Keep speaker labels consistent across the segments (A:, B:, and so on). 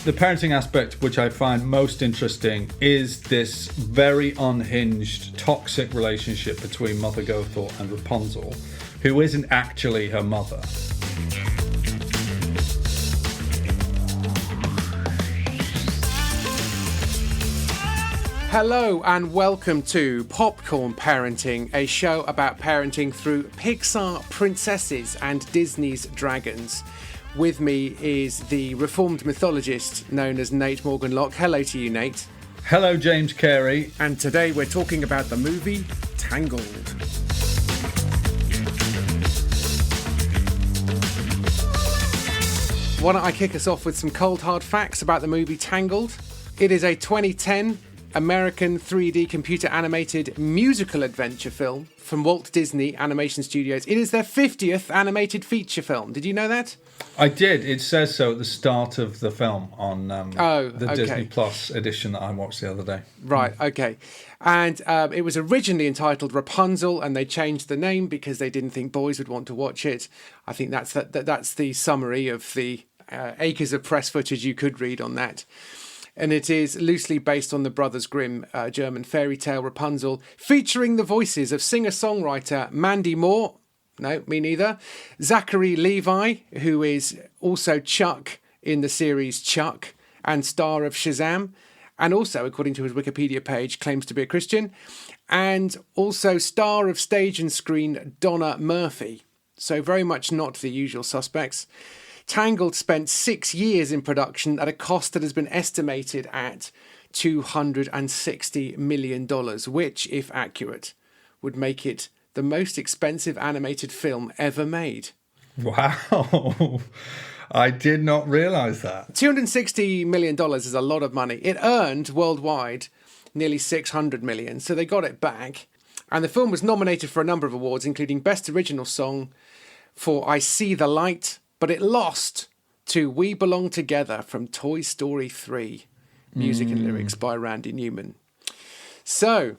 A: The parenting aspect which I find most interesting is this very unhinged, toxic relationship between Mother Gothel and Rapunzel, who isn't actually her mother.
B: Hello and welcome to Popcorn Parenting, a show about parenting through Pixar princesses and Disney's dragons. With me is the reformed mythologist known as Nate Morgan Locke. Hello to you, Nate.
A: Hello, James Cary.
B: And today we're talking about the movie Tangled. Why don't I kick us off with some cold hard facts about the movie Tangled? It is a 2010 American 3D computer animated musical adventure film from Walt Disney Animation Studios. It is their 50th animated feature film. Did you know that?
A: I did. It says so at the start of the film on the Disney Plus edition that I watched the other day.
B: Right, okay. And it was originally entitled Rapunzel, and they changed the name because they didn't think boys would want to watch it. I think that's the summary of the acres of press footage you could read on that. And it is loosely based on the Brothers Grimm German fairy tale Rapunzel, featuring the voices of singer-songwriter Mandy Moore, no, me neither, Zachary Levi, who is also Chuck in the series Chuck, and star of Shazam, and also, according to his Wikipedia page, claims to be a Christian, and also star of stage and screen Donna Murphy. So very much not the usual suspects. Tangled spent 6 years in production at a cost that has been estimated at $260 million, which, if accurate, would make it the most expensive animated film ever made.
A: Wow. I did not realise that.
B: $260 million is a lot of money. It earned worldwide nearly $600 million, so they got it back. And the film was nominated for a number of awards, including Best Original Song for I See the Light, but it lost to We Belong Together from Toy Story 3. Music and lyrics by Randy Newman. So,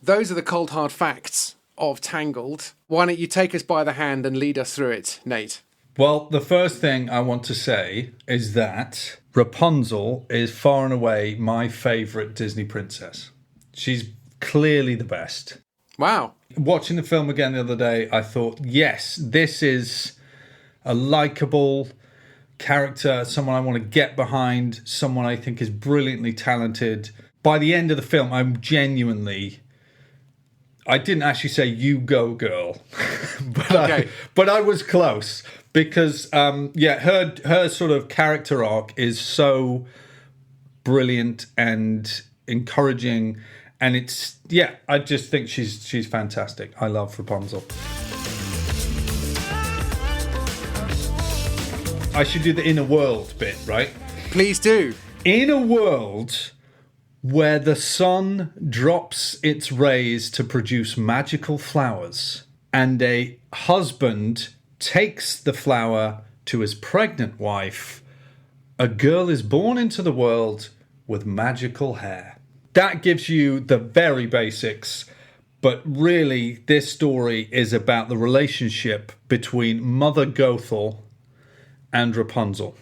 B: those are the cold hard facts of Tangled. Why don't you take us by the hand and lead us through it, Nate?
A: Well, the first thing I want to say is that Rapunzel is far and away my favourite Disney princess. She's clearly the best.
B: Wow.
A: Watching the film again the other day, I thought, yes, this is a likeable character, someone I want to get behind, someone I think is brilliantly talented. By the end of the film, I didn't actually say "you go, girl," but I was close because her sort of character arc is so brilliant and encouraging, and I just think she's fantastic. I love Rapunzel. I should do the inner world bit, right?
B: Please do.
A: In a world where the sun drops its rays to produce magical flowers, and a husband takes the flower to his pregnant wife, a girl is born into the world with magical hair. That gives you the very basics, but really this story is about the relationship between Mother Gothel and Rapunzel.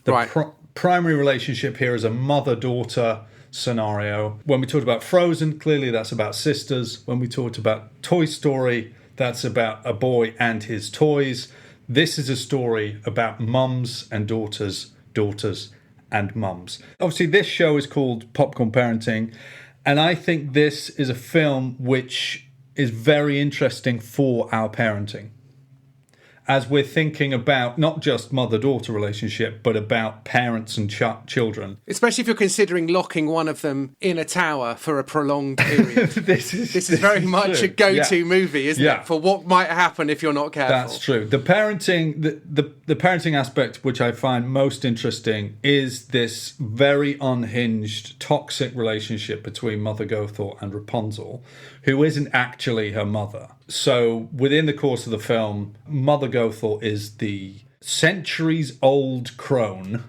A: The primary relationship here is a mother-daughter scenario. When we talked about Frozen, clearly that's about sisters. When we talked about Toy Story, that's about a boy and his toys. This is a story about mums and daughters, daughters and mums. Obviously, this show is called Popcorn Parenting, and I think this is a film which is very interesting for our parenting, as we're thinking about not just mother-daughter relationship, but about parents and children.
B: Especially if you're considering locking one of them in a tower for a prolonged period. This is very much true. A go-to movie, isn't it? For what might happen if you're not careful.
A: That's true. The parenting, the parenting aspect which I find most interesting is this very unhinged, toxic relationship between Mother Gothel and Rapunzel, who isn't actually her mother. So within the course of the film, Mother Gothel is the centuries-old crone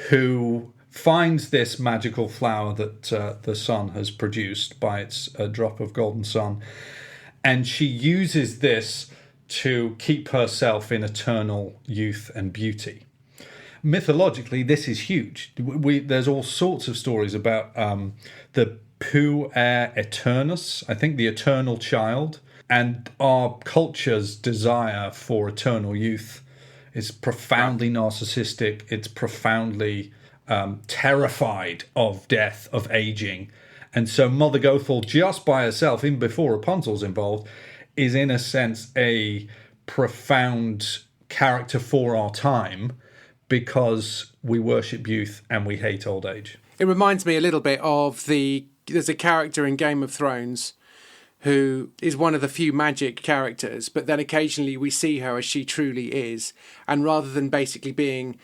A: who finds this magical flower that the sun has produced by its drop of golden sun, and she uses this to keep herself in eternal youth and beauty. mythologically, this is huge. There's all sorts of stories about the puer eternus, I think the eternal child, and our culture's desire for eternal youth is profoundly narcissistic. It's profoundly terrified of death, of aging. And so Mother Gothel, just by herself, even before Rapunzel's involved, is in a sense a profound character for our time because we worship youth and we hate old age.
B: It reminds me a little bit of there's a character in Game of Thrones who is one of the few magic characters, but then occasionally we see her as she truly is. And rather than basically being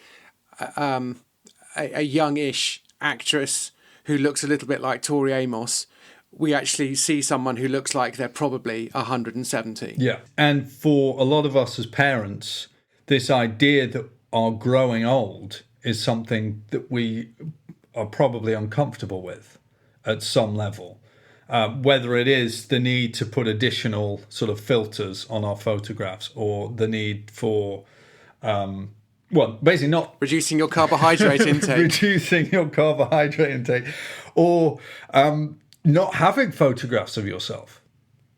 B: a youngish actress who looks a little bit like Tori Amos, we actually see someone who looks like they're probably 170.
A: Yeah. And for a lot of us as parents, this idea that our growing old is something that we are probably uncomfortable with at some level. Whether it is the need to put additional sort of filters on our photographs or the need for, basically not...
B: reducing your carbohydrate intake.
A: Reducing your carbohydrate intake. Or not having photographs of yourself.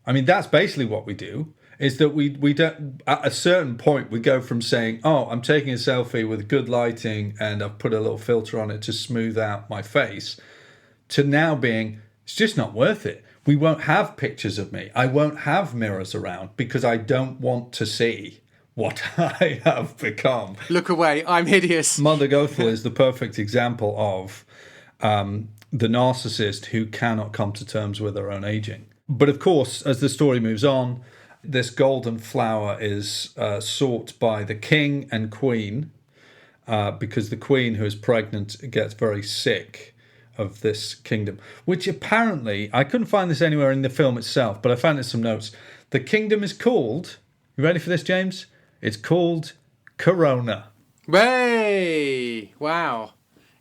A: I mean, that's basically what we do, is that we don't... At a certain point, we go from saying, oh, I'm taking a selfie with good lighting and I've put a little filter on it to smooth out my face, to now being... it's just not worth it. We won't have pictures of me. I won't have mirrors around because I don't want to see what I have become.
B: Look away, I'm hideous.
A: Mother Gothel is the perfect example of the narcissist who cannot come to terms with her own aging. But of course, as the story moves on, this golden flower is sought by the king and queen because the queen, who is pregnant, gets very sick of this kingdom, which apparently, I couldn't find this anywhere in the film itself, but I found in some notes. The kingdom is called, you ready for this, James? It's called Corona.
B: Hey! Wow.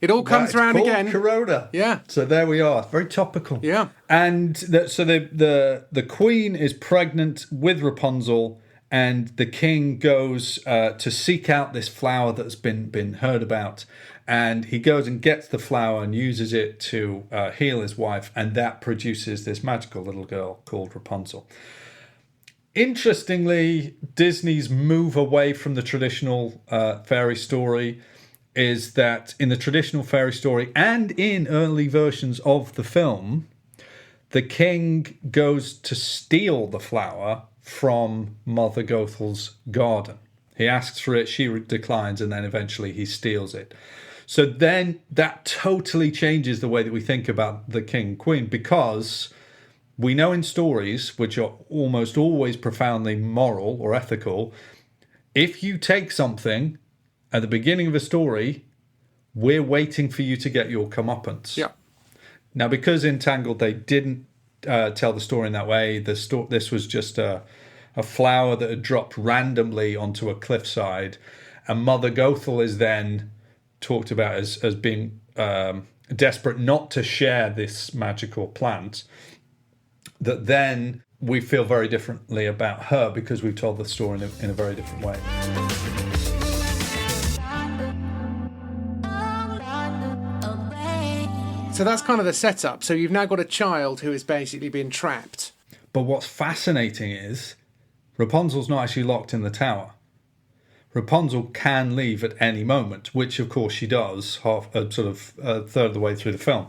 B: It all comes around again.
A: Corona.
B: Yeah.
A: So there we are. Very topical.
B: Yeah.
A: And so the queen is pregnant with Rapunzel, and the king goes to seek out this flower that's been heard about. And he goes and gets the flower and uses it to heal his wife, and that produces this magical little girl called Rapunzel. Interestingly, Disney's move away from the traditional fairy story is that in the traditional fairy story and in early versions of the film, the king goes to steal the flower from Mother Gothel's garden. He asks for it, she declines, and then eventually he steals it. So then that totally changes the way that we think about the king and queen, because we know in stories, which are almost always profoundly moral or ethical, if you take something at the beginning of a story, we're waiting for you to get your comeuppance.
B: Yeah.
A: Now, because in Tangled they didn't tell the story in that way, this was just a flower that had dropped randomly onto a cliffside, and Mother Gothel is then talked about as being desperate not to share this magical plant, that then we feel very differently about her because we've told the story in a very different way.
B: So that's kind of the setup. So you've now got a child who has basically been trapped.
A: But what's fascinating is Rapunzel's not actually locked in the tower. Rapunzel can leave at any moment, which of course she does, a third of the way through the film.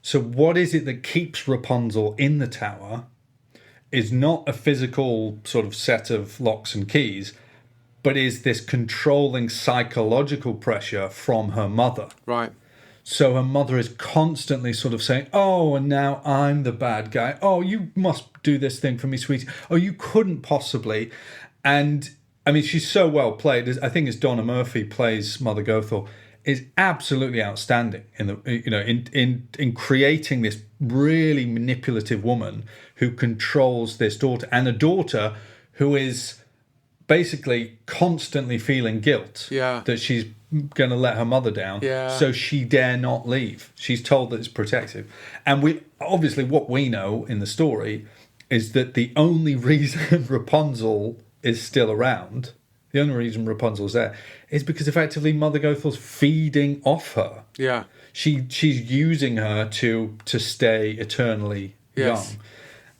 A: So what is it that keeps Rapunzel in the tower is not a physical sort of set of locks and keys, but is this controlling psychological pressure from her mother.
B: Right.
A: So her mother is constantly sort of saying, oh, and now I'm the bad guy. Oh, you must do this thing for me, sweetie. Oh, you couldn't possibly. And I mean, she's so well played. I think as Donna Murphy plays Mother Gothel, is absolutely outstanding in creating this really manipulative woman who controls this daughter, and a daughter who is basically constantly feeling guilt that she's going to let her mother down, so she dare not leave. She's told that it's protective. And we obviously, what we know in the story is that the only reason Rapunzel is still around the only reason Rapunzel's there is because effectively Mother Gothel's feeding off her.
B: Yeah.
A: She's using her to stay eternally
B: Yes.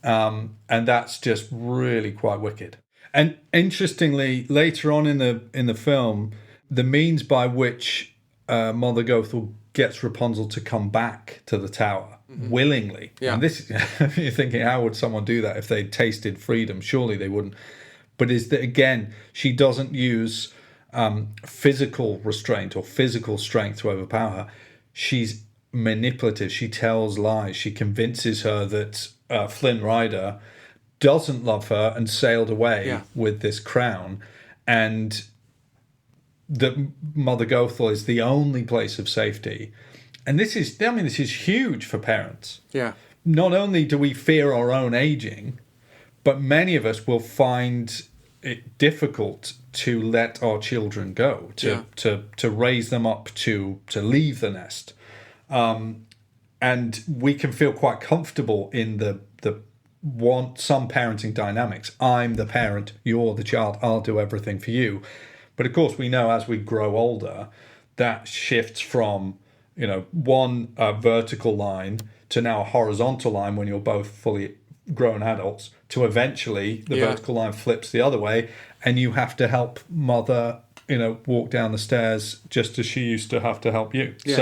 A: young. And that's just really quite wicked. And interestingly, later on in the film, the means by which Mother Gothel gets Rapunzel to come back to the tower willingly.
B: Yeah.
A: And this, you're thinking, how would someone do that if they'd tasted freedom? Surely they wouldn't. But is that, again, she doesn't use physical restraint or physical strength to overpower her. She's manipulative. She tells lies. She convinces her that Flynn Rider doesn't love her and sailed away with this crown, and that Mother Gothel is the only place of safety. And this is huge for parents.
B: Yeah.
A: Not only do we fear our own aging, but many of us will find it difficult to let our children go, to raise them up, to leave the nest. And we can feel quite comfortable in the some parenting dynamics. I'm the parent, you're the child, I'll do everything for you. But of course, we know as we grow older, that shifts from one vertical line to now a horizontal line when you're both fully grown adults, to eventually the vertical line flips the other way, and you have to help mother, walk down the stairs just as she used to have to help you.
B: Yes.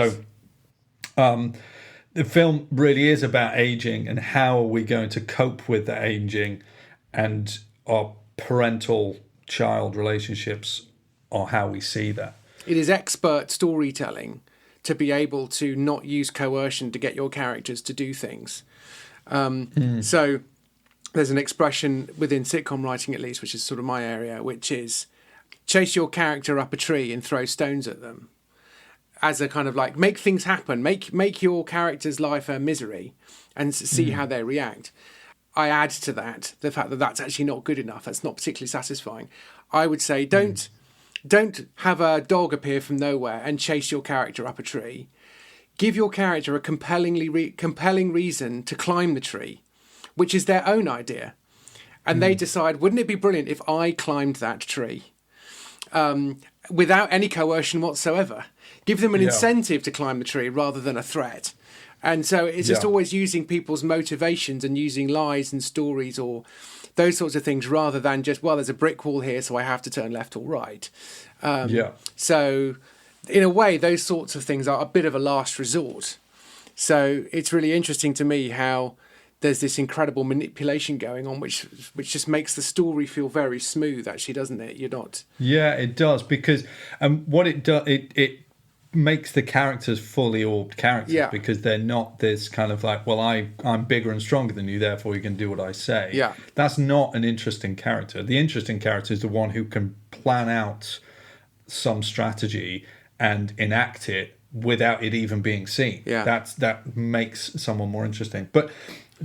A: So the film really is about aging and how are we going to cope with the aging, and our parental-child relationships are how we see that.
B: It is expert storytelling to be able to not use coercion to get your characters to do things. So there's an expression within sitcom writing, at least, which is sort of my area, which is chase your character up a tree and throw stones at them, as a kind of like, make things happen, make your character's life a misery and see how they react. I add to that the fact that that's actually not good enough. That's not particularly satisfying. I would say don't have a dog appear from nowhere and chase your character up a tree. Give your character a compelling reason to climb the tree, which is their own idea. And they decide, wouldn't it be brilliant if I climbed that tree? Without any coercion whatsoever. Give them an incentive to climb the tree rather than a threat. And so it's just always using people's motivations and using lies and stories or those sorts of things rather than just, well, there's a brick wall here, so I have to turn left or right. So in a way, those sorts of things are a bit of a last resort. So it's really interesting to me how there's this incredible manipulation going on, which just makes the story feel very smooth, actually, doesn't it? You're not...
A: Yeah, it does, because what it does, it makes the characters fully orbed characters, because they're not this kind of like, well, I'm bigger and stronger than you, therefore you can do what I say.
B: Yeah.
A: That's not an interesting character. The interesting character is the one who can plan out some strategy and enact it without it even being seen.
B: Yeah.
A: That makes someone more interesting. But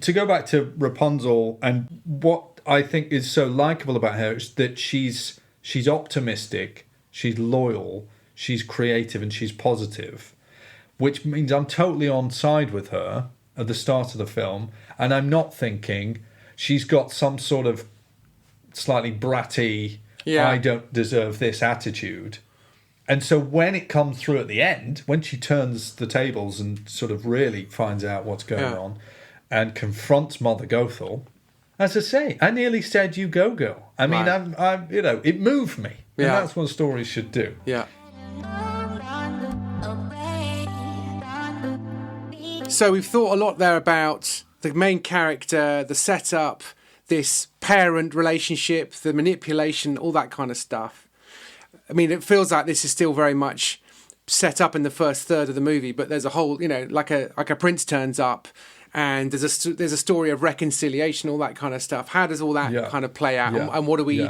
A: to go back to Rapunzel, and what I think is so likable about her is that she's optimistic, she's loyal, she's creative, and she's positive, which means I'm totally on side with her at the start of the film, and I'm not thinking she's got some sort of slightly bratty, I don't deserve this attitude. And so when it comes through at the end, when she turns the tables and sort of really finds out what's going on and confronts Mother Gothel, as I say, I nearly said, you go, girl. I mean, I'm it moved me. And that's what stories should do.
B: Yeah. So we've thought a lot there about the main character, the setup, this parent relationship, the manipulation, all that kind of stuff. I mean, it feels like this is still very much set up in the first third of the movie, but there's a whole, like a prince turns up, and there's a story of reconciliation, all that kind of stuff. How does all that kind of play out, and what do we?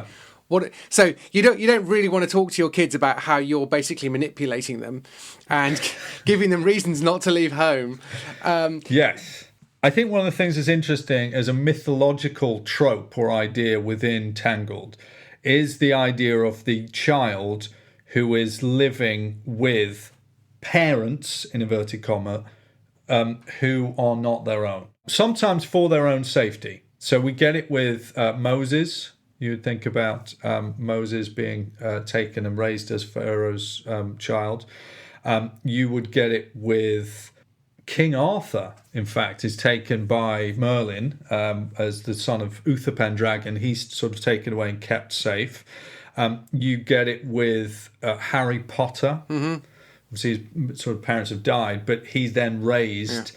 B: So you don't really want to talk to your kids about how you're basically manipulating them and giving them reasons not to leave home.
A: Yes. I think one of the things that's interesting as a mythological trope or idea within Tangled is the idea of the child who is living with parents, in inverted comma, who are not their own. Sometimes for their own safety. So we get it with Moses You would think about Moses being taken and raised as Pharaoh's child. You would get it with King Arthur, in fact, is taken by Merlin as the son of Uther Pendragon. He's sort of taken away and kept safe. You get it with Harry Potter. Mm-hmm. Obviously, his sort of parents have died, but he's then raised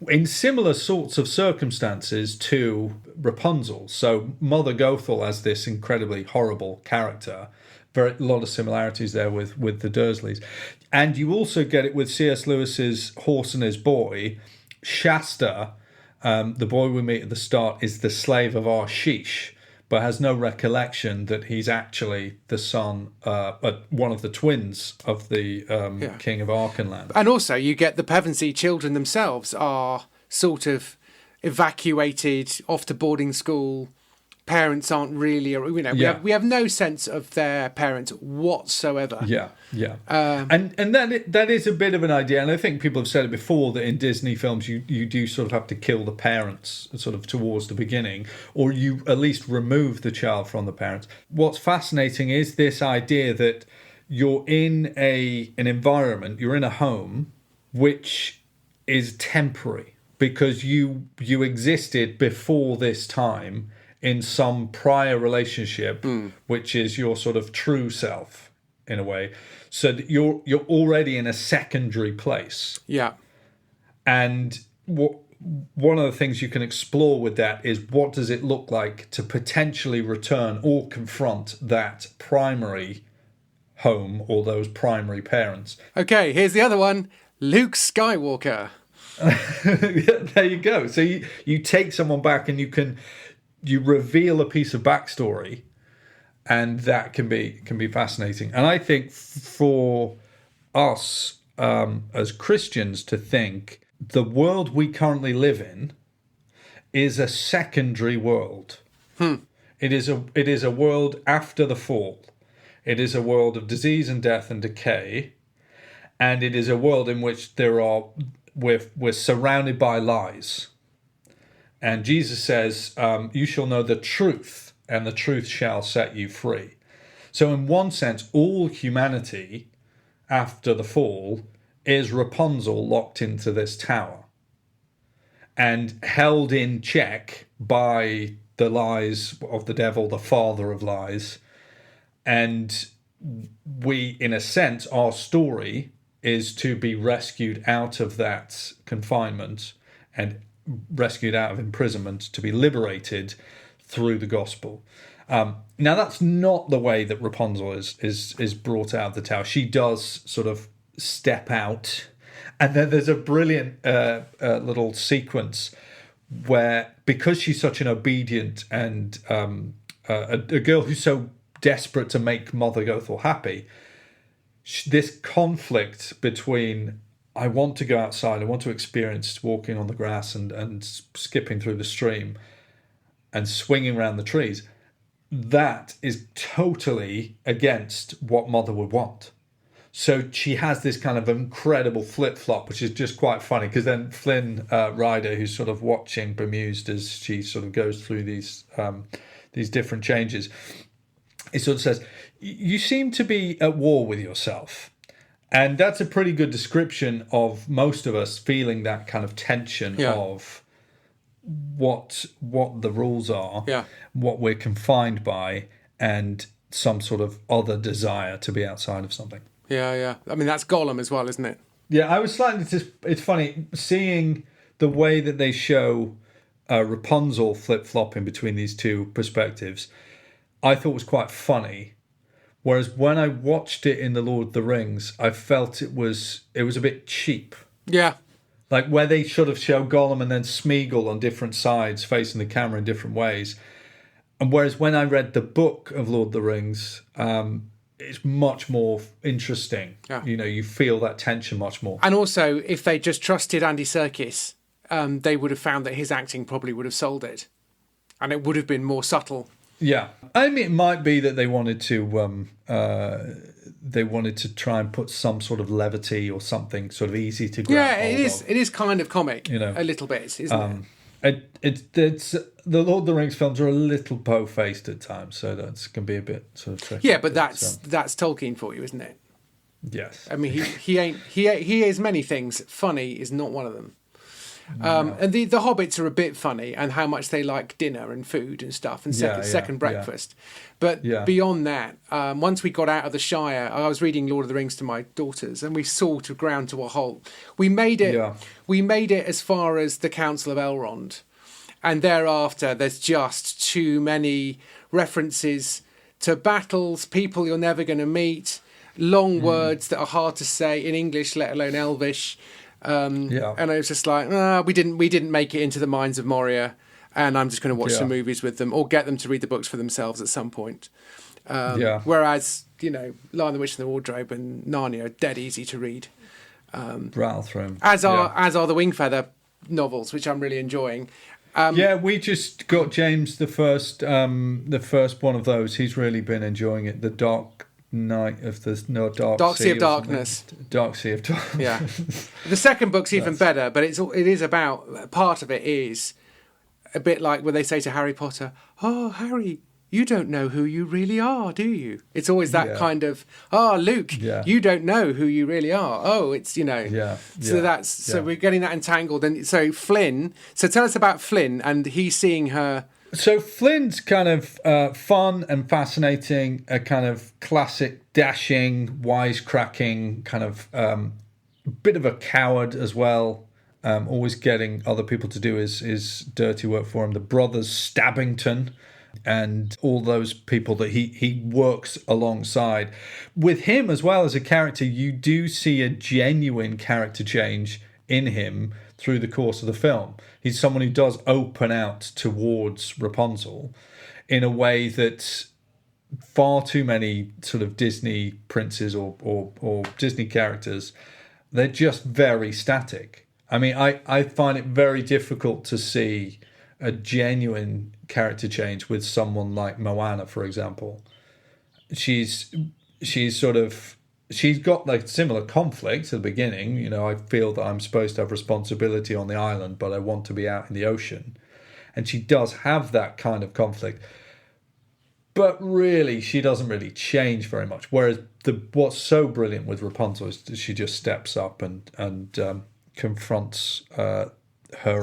A: in similar sorts of circumstances to Rapunzel. So Mother Gothel as this incredibly horrible character. A lot of similarities there with the Dursleys. And you also get it with C.S. Lewis's Horse and His Boy. Shasta, the boy we meet at the start, is the slave of Arshish, but has no recollection that he's actually the son, one of the twins of the king of Archenland.
B: And also you get the Pevensey children themselves are sort of evacuated off to boarding school. Parents aren't really, we have no sense of their parents whatsoever.
A: Yeah. And that is a bit of an idea, and I think people have said it before, that in Disney films you do sort of have to kill the parents sort of towards the beginning, or you at least remove the child from the parents. What's fascinating is this idea that you're in an environment, you're in a home, which is temporary, because you existed before this time in some prior relationship, which is your sort of true self, in a way. So that you're already in a secondary place.
B: Yeah.
A: And one of the things you can explore with that is, what does it look like to potentially return or confront that primary home or those primary parents?
B: Okay, here's the other one. Luke Skywalker.
A: There you go. So you take someone back and you reveal a piece of backstory, and that can be fascinating. And I think for us as Christians to think the world we currently live in is a secondary world. It is a world after the fall. It is a world of disease and death and decay, and it is a world in which we're surrounded by lies. And Jesus says, you shall know the truth, and the truth shall set you free. So in one sense, all humanity after the fall is Rapunzel locked into this tower and held in check by the lies of the devil, the father of lies. And we, in a sense, our story is to be rescued out of that confinement and rescued out of imprisonment, to be liberated through the gospel. Now, that's not the way that Rapunzel is brought out of the tower. She does sort of step out, and then there's a brilliant little sequence where, because she's such an obedient and a girl who's so desperate to make Mother Gothel happy, this conflict between, I want to go outside, I want to experience walking on the grass and skipping through the stream and swinging around the trees, that is totally against what Mother would want. So she has this kind of incredible flip-flop, which is just quite funny, because then Flynn Rider, who's sort of watching bemused as she sort of goes through these different changes, he sort of says, you seem to be at war with yourself. And that's a pretty good description of most of us feeling that kind of tension of what the rules are, what we're confined by, and some sort of other desire to be outside of something.
B: Yeah. I mean, that's Gollum as well, isn't it?
A: Yeah, I was it's funny seeing the way that they show Rapunzel flip-flopping between these two perspectives. I thought was quite funny. Whereas when I watched it in The Lord of the Rings, I felt it was a bit cheap.
B: Yeah.
A: Like where they sort of show Gollum and then Smeagol on different sides, facing the camera in different ways. And whereas when I read the book of Lord of the Rings, it's much more interesting. Yeah. You feel that tension much more.
B: And also, if they just trusted Andy Serkis, they would have found that his acting probably would have sold it. And it would have been more subtle.
A: Yeah, I mean, it might be that they wanted to try and put some sort of levity or something sort of easy to grab.
B: Yeah, it is kind of comic, a little bit, isn't it?
A: It's the Lord of the Rings films are a little po-faced at times, so that can be a bit sort of tricky.
B: Yeah, but that's Tolkien for you, isn't it?
A: Yes.
B: I mean, he is many things. Funny is not one of them. And the Hobbits are a bit funny, and how much they like dinner and food and stuff, and second breakfast. But beyond that, once we got out of the Shire, I was reading Lord of the Rings to my daughters, and we sort of ground to a halt. We made it as far as the Council of Elrond, and thereafter there's just too many references to battles, people you're never going to meet, long words that are hard to say in English, let alone Elvish. And I was just like, we didn't make it into the Mines of Moria, and I'm just going to watch some movies with them or get them to read the books for themselves at some point. Whereas, Lion, the Witch and the Wardrobe and Narnia are dead easy to read.
A: Rattle through 'em.
B: As are the Wingfeather novels, which I'm really enjoying.
A: We just got James the first one of those. He's really been enjoying it. The Dark Night of the
B: Dark Sea of Darkness.
A: Dark Sea of Darkness.
B: Yeah. The second book's even better, but it is about, part of it is a bit like when they say to Harry Potter, "Oh, Harry, you don't know who you really are, do you?" It's always that kind of, Luke, you don't know who you really are. Oh, it's, So we're getting that entangled. And so Flynn, tell us about Flynn and he's seeing her.
A: So Flynn's kind of fun and fascinating, a kind of classic, dashing, wisecracking, kind of bit of a coward as well. Always getting other people to do his dirty work for him. The brothers Stabbington and all those people that he works alongside. With him as well as a character, you do see a genuine character change in him through the course of the film. He's someone who does open out towards Rapunzel in a way that far too many sort of Disney princes or Disney characters, they're just very static. I mean, I find it very difficult to see a genuine character change with someone like Moana, for example. She's got like similar conflicts at the beginning. I feel that I'm supposed to have responsibility on the island, but I want to be out in the ocean. And she does have that kind of conflict. But really, she doesn't really change very much. Whereas what's so brilliant with Rapunzel is that she just steps up and confronts her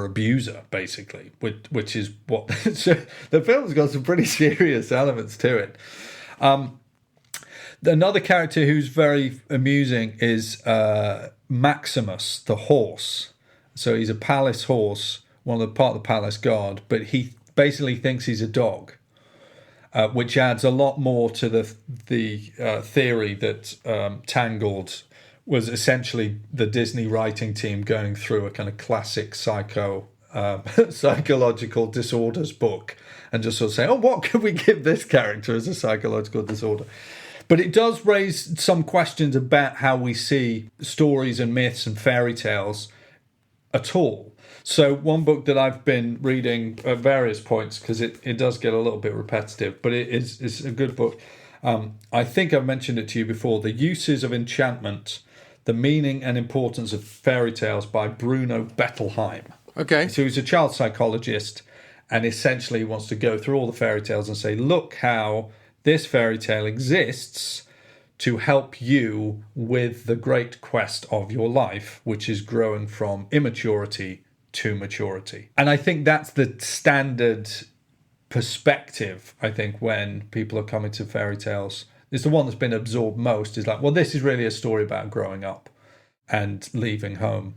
A: abuser, basically, which is what the film's got some pretty serious elements to it. Another character who's very amusing is Maximus, the horse. So he's a palace horse, part of the palace guard, but he basically thinks he's a dog, which adds a lot more to the theory that Tangled was essentially the Disney writing team going through a kind of classic psychological disorders book and just sort of saying, what could we give this character as a psychological disorder? But it does raise some questions about how we see stories and myths and fairy tales at all. So one book that I've been reading at various points, because it does get a little bit repetitive, but it's a good book. I think I've mentioned it to you before, The Uses of Enchantment, The Meaning and Importance of Fairy Tales by Bruno Bettelheim.
B: Okay.
A: So he's a child psychologist and essentially wants to go through all the fairy tales and say, look how this fairy tale exists to help you with the great quest of your life, which is growing from immaturity to maturity. And I think that's the standard perspective, I think, when people are coming to fairy tales. It's the one that's been absorbed most, is like, well, this is really a story about growing up and leaving home.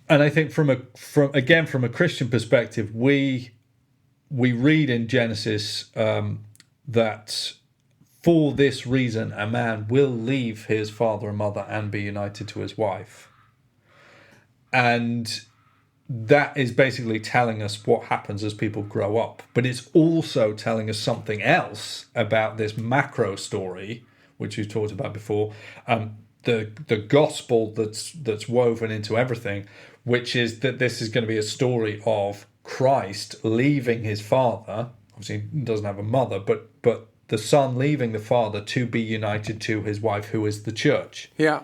A: And I think from a Christian perspective, we read in Genesis that for this reason a man will leave his father and mother and be united to his wife. And that is basically telling us what happens as people grow up. But it's also telling us something else about this macro story, which we've talked about before, the gospel that's woven into everything, which is that this is going to be a story of Christ leaving his father. Obviously, he doesn't have a mother, but the son leaving the father to be united to his wife, who is the church.
B: Yeah.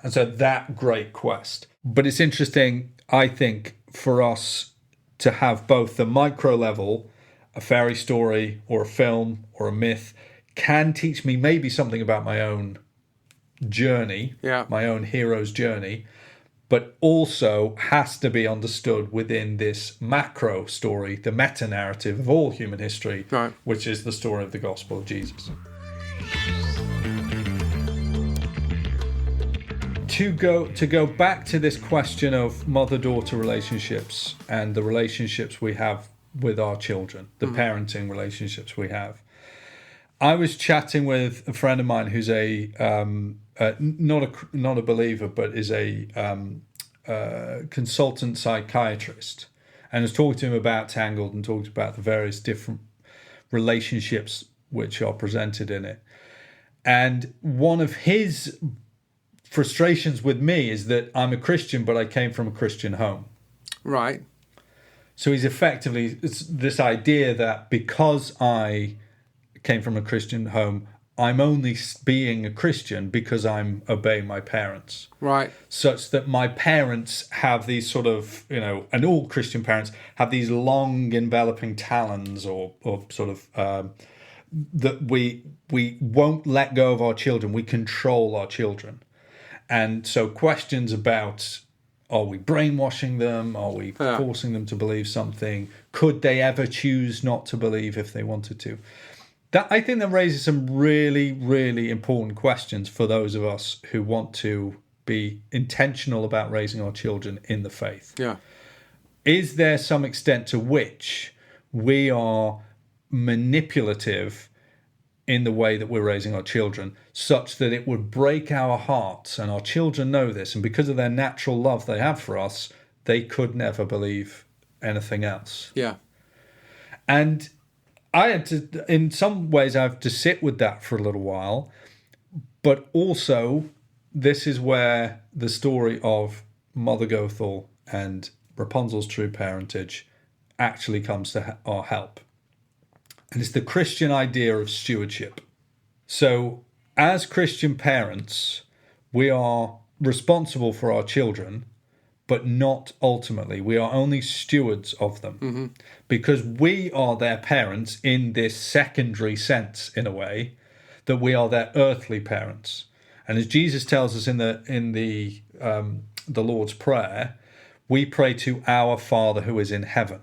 A: And so that great quest. But it's interesting, I think, for us to have both the micro level, a fairy story or a film or a myth, can teach me maybe something about my own journey, my own hero's journey, but also has to be understood within this macro story, the meta-narrative of all human history, which is the story of the gospel of Jesus. To go back to this question of mother-daughter relationships and the relationships we have with our children, the parenting relationships we have. I was chatting with a friend of mine who's not a believer, but is a consultant psychiatrist, and was talking to him about Tangled and talked about the various different relationships which are presented in it. And one of his frustrations with me is that I'm a Christian, but I came from a Christian home.
B: Right.
A: So he's effectively, it's this idea that because I came from a Christian home, I'm only being a Christian because I'm obeying my parents.
B: Right.
A: Such that my parents have these sort of, and all Christian parents have these long enveloping talons or sort of, that we won't let go of our children. We control our children. And so questions about, are we brainwashing them? Are we forcing them to believe something? Could they ever choose not to believe if they wanted to? I think that raises some really, really important questions for those of us who want to be intentional about raising our children in the faith.
B: Yeah.
A: Is there some extent to which we are manipulative in the way that we're raising our children, such that it would break our hearts, and our children know this, and because of their natural love they have for us, they could never believe anything else.
B: Yeah.
A: And I had to, in some ways, I have to sit with that for a little while, but also this is where the story of Mother Gothel and Rapunzel's true parentage actually comes to our help. And it's the Christian idea of stewardship. So as Christian parents, we are responsible for our children, but not ultimately. We are only stewards of them because we are their parents in this secondary sense, in a way, that we are their earthly parents. And as Jesus tells us in the Lord's Prayer, we pray to our Father who is in heaven.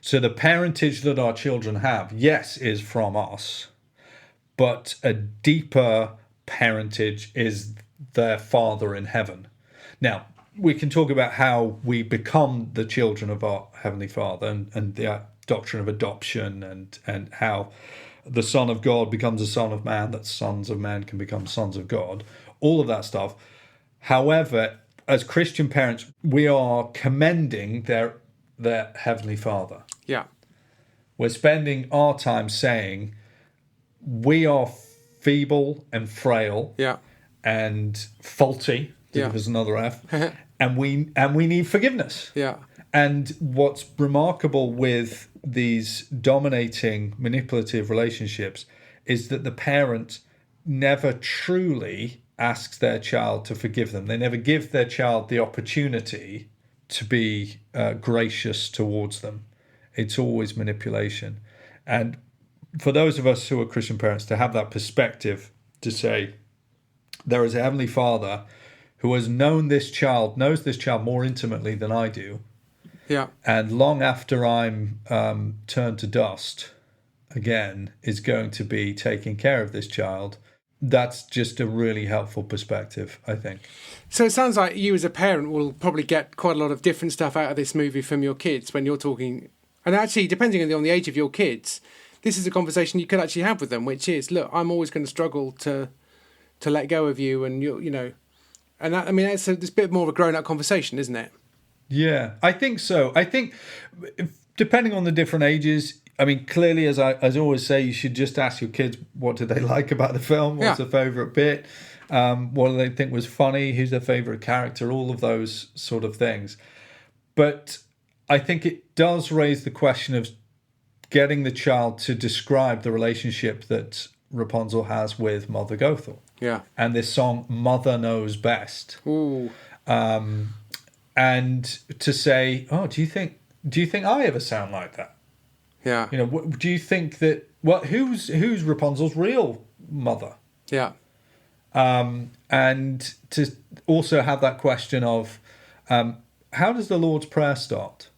A: So the parentage that our children have, yes, is from us, but a deeper parentage is their Father in heaven. Now, we can talk about how we become the children of our Heavenly Father and the doctrine of adoption and how the Son of God becomes a son of man, that sons of man can become sons of God, all of that stuff. However, as Christian parents, we are commending their Heavenly Father.
B: Yeah.
A: We're spending our time saying we are feeble and frail and faulty, to give us another F, and we need forgiveness.
B: Yeah.
A: And what's remarkable with these dominating manipulative relationships is that the parent never truly asks their child to forgive them. They never give their child the opportunity to be gracious towards them. It's always manipulation. And for those of us who are Christian parents, to have that perspective to say, there is a Heavenly Father who has knows this child more intimately than I do.
B: Yeah.
A: And long after I'm turned to dust again, is going to be taking care of this child. That's just a really helpful perspective, I think.
B: So it sounds like you as a parent will probably get quite a lot of different stuff out of this movie from your kids when you're talking. And actually, depending on the age of your kids, this is a conversation you could actually have with them, which is, look, I'm always going to struggle to let go of you, and you know, and that, I mean, it's a bit more of a grown-up conversation, isn't it?
A: Yeah, I think so. I think depending on the different ages, I mean, clearly, as I always say, you should just ask your kids what do they like about the film, what's their favourite bit, what do they think was funny, who's their favourite character, all of those sort of things. But I think it does raise the question of getting the child to describe the relationship that Rapunzel has with Mother Gothel.
B: Yeah. And
A: this song, Mother Knows Best.
B: Ooh.
A: And to say, oh, do you think do you think I ever sound like that?
B: Yeah.
A: You know, do you think that who's Rapunzel's real mother?
B: Yeah.
A: And to also have that question of how does the Lord's Prayer start?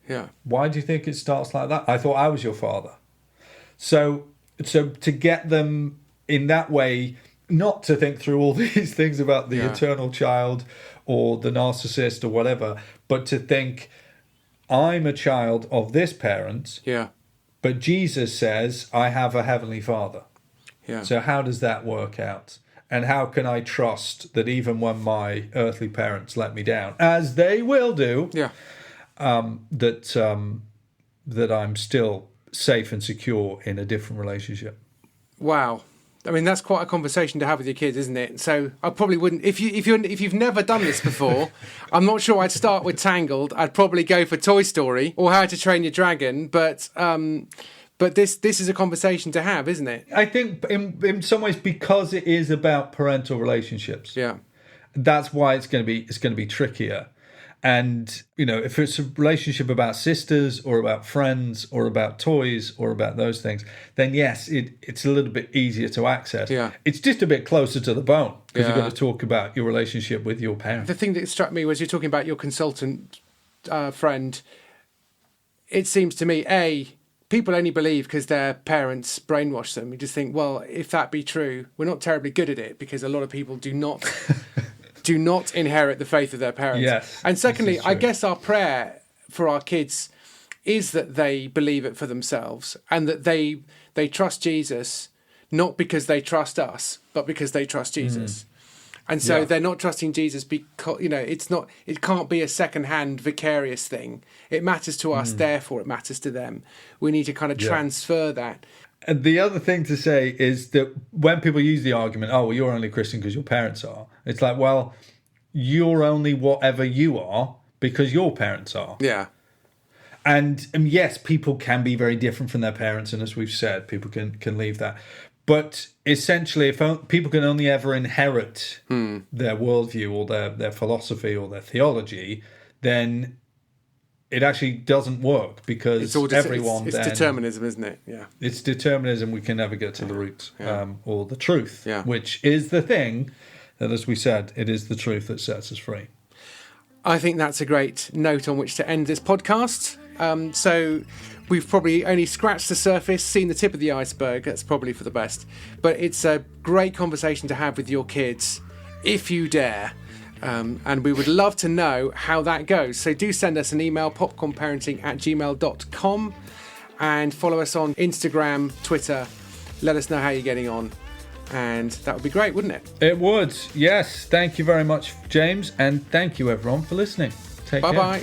B: Yeah.
A: Why do you think it starts like that? I thought I was your father. So to get them in that way, not to think through all these things about the eternal child or the narcissist or whatever, but to think, I'm a child of this parent, but Jesus says I have a heavenly Father.
B: Yeah.
A: So how does that work out? And how can I trust that even when my earthly parents let me down, as they will do, that I'm still safe and secure in a different relationship?
B: Wow. I mean, that's quite a conversation to have with your kids, isn't it? So I probably wouldn't, if you've never done this before, I'm not sure I'd start with Tangled. I'd probably go for Toy Story or How to Train Your Dragon. But this is a conversation to have, isn't it?
A: I think in some ways, because it is about parental relationships.
B: Yeah.
A: That's why it's going to be trickier. And, you know, if it's a relationship about sisters or about friends or about toys or about those things, then yes, it's a little bit easier to access.
B: Yeah.
A: It's just a bit closer to the bone because you've got to talk about your relationship with your parents.
B: The thing that struck me was you're talking about your consultant friend. It seems to me, people only believe because their parents brainwash them. You just think, well, if that be true, we're not terribly good at it because a lot of people do not inherit the faith of their parents.
A: Yes,
B: and secondly, I guess our prayer for our kids is that they believe it for themselves and that they trust Jesus, not because they trust us, but because they trust Jesus. And so they're not trusting Jesus because, you know, it can't be a second-hand vicarious thing. It matters to us, therefore it matters to them. We need to kind of transfer that.
A: And the other thing to say is that when people use the argument, oh, well, you're only Christian because your parents are, it's like, well, you're only whatever you are because your parents are.
B: Yeah.
A: And yes, people can be very different from their parents. And as we've said, people can leave that. But essentially, if people can only ever inherit their worldview or their philosophy or their theology, then it actually doesn't work because it's
B: determinism, isn't it? Yeah.
A: It's determinism. We can never get to the roots or the truth, which is the thing that, as we said, it is the truth that sets us free.
B: I think that's a great note on which to end this podcast. So we've probably only scratched the surface, seen the tip of the iceberg. That's probably for the best. But it's a great conversation to have with your kids, if you dare. And we would love to know how that goes. So do send us an email, popcornparenting@gmail.com, and follow us on Instagram, Twitter. Let us know how you're getting on. And that would be great, wouldn't it?
A: It would, yes. Thank you very much, James. And thank you, everyone, for listening. Take care.
B: Bye-bye.